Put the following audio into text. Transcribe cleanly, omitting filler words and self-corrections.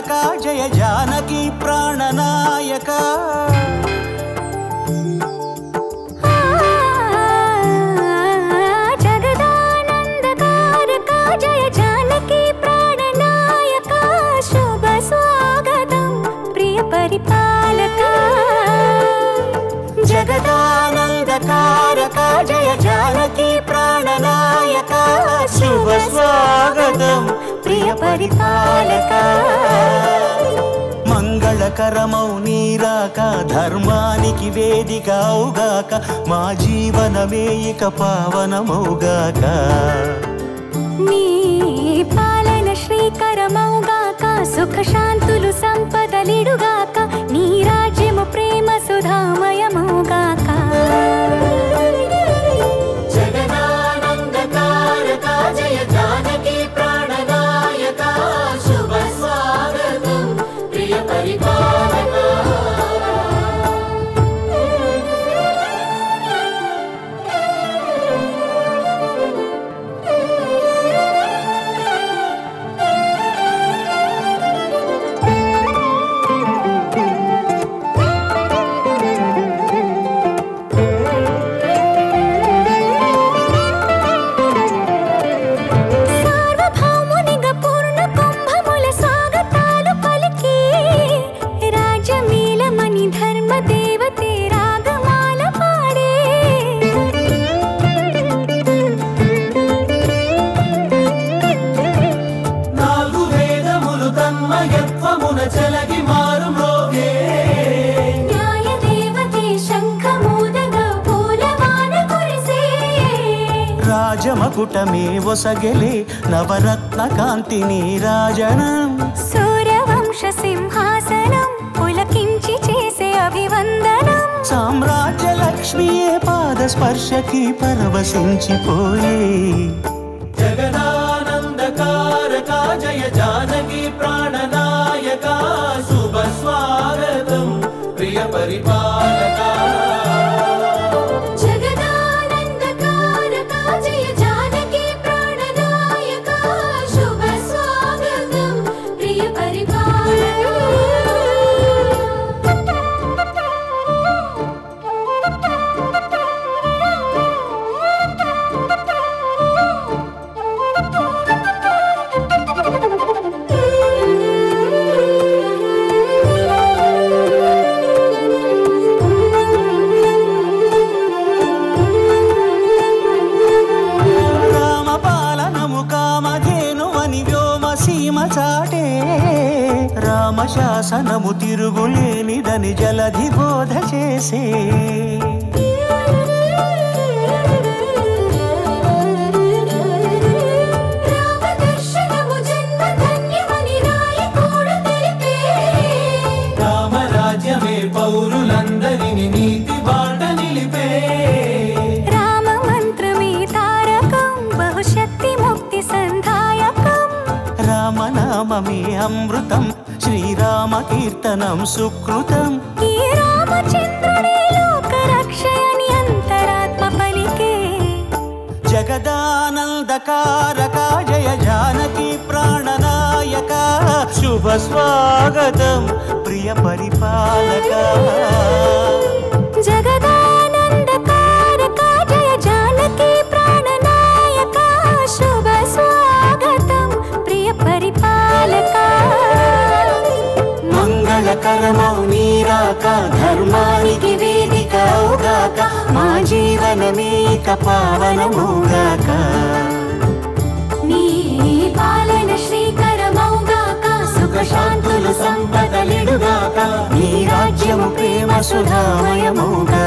जय जानकी प्राणनायक जगदानंदकारक जय जानकी प्राणनायक शुभ स्वागतं प्रिय परिपालक जगदानंदकारक जय जानकी प्राणनायक शुभ स्वागतं प्रिय परिपालक मंगళకరమౌ నీరాక ధర్మానికి వేదిక అవుగాక మా జీవనమే ఇక పావనమౌగాక నీ పాలన శ్రీకరమౌగాక సుఖ శాంతులు సంపదలిడుగాక నీ రాజ్యము ప్రేమ సుధామయమౌగాక జగదానందకారక జయ జానకి ప్రాణనాయక శుభ స్వాగతం ప్రియ పరిపాలక రాజమకుటమే ఒసగెలే నవరత్న కాంతి నీరాజనం సూర్యవంశ సింహాసనం పులకించి చేసే అభివందనం సామ్రాజ్య లక్ష్మియే పాద స్పర్శకి పరవశించిపోయే జగదానందకారక జయ జానకి ప్రాణనాయక శుభ స్వాగతం ప్రియ పరిపాలక రామశాసనము తిరుగులేనిదని జలధి బోధ చేసే రామరాజ్యమే పౌరులందరిని నీతి బాట నిలిపే రామ మంత్రమే తారకం బహుశక్తి ముక్తి సంధాయకం రామనామమే అమృతం శ్రీరామ కీర్తనం సుకృతం ఈ రామచంద్రుడే లోక రక్షయని అంతరాత్మ పలికే జగదానందకారక జయ జానకి ప్రాణనాయక శుభ స్వాగతం ప్రియ పరిపాలక జగదానందకారక జయ జానకి ప్రాణనాయక శుభ స్వాగతం ప్రియ పరిపాలక మంగళకరమౌ నీరాక ధర్మానికి వేదిక అవుగాక మా జీవనమే ఇక పావనమౌగాక నీ పాలన శ్రీకరమౌగాక సుఖ శాంతులు సంపదలిడుగాక నీ రాజ్యము ప్రేమ సుధామయమౌగాక